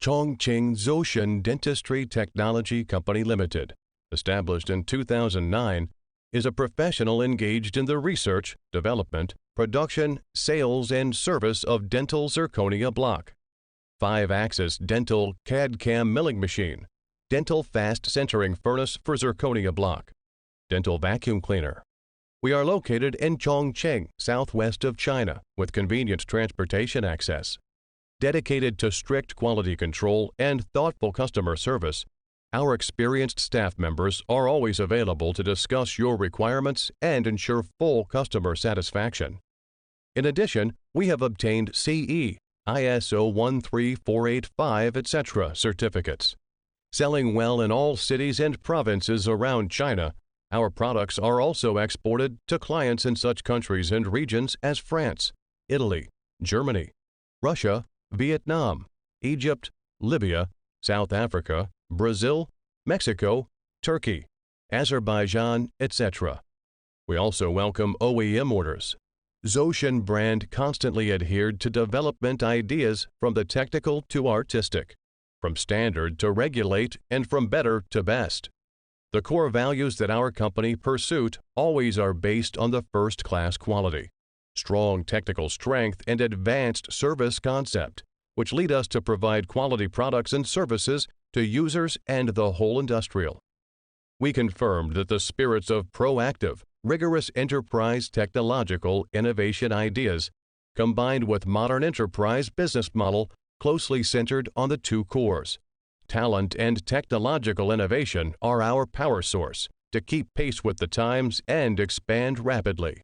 Chongqing Zhoushan Dentistry Technology Company Limited, established in 2009, is a professional engaged in the research, development, production, sales, and service of dental zirconia block, 5-axis dental CAD/CAM milling machine, dental fast centering furnace for zirconia block, dental vacuum cleaner. We are located in Chongqing, southwest of China, with convenient transportation access. Dedicated to strict quality control and thoughtful customer service, our experienced staff members are always available to discuss your requirements and ensure full customer satisfaction. In addition, we have obtained CE, ISO 13485, etc. certificates. Selling well in all cities and provinces around China, our products are also exported to clients in such countries and regions as France, Italy, Germany, Russia, Vietnam, Egypt, Libya, South Africa, Brazil, Mexico, Turkey, Azerbaijan, etc. We also welcome OEM orders. Zhoushan brand constantly adhered to development ideas from the technical to artistic, from standard to regulate, and from better to best. The core values that our company pursues always are based on the first-class quality, strong technical strength, and advanced service concept, which lead us to provide quality products and services to users and the whole industrial. We confirmed that the spirits of proactive, rigorous enterprise technological innovation ideas, combined with modern enterprise business model closely centered on the two cores, talent and technological innovation, are our power source to keep pace with the times and expand rapidly.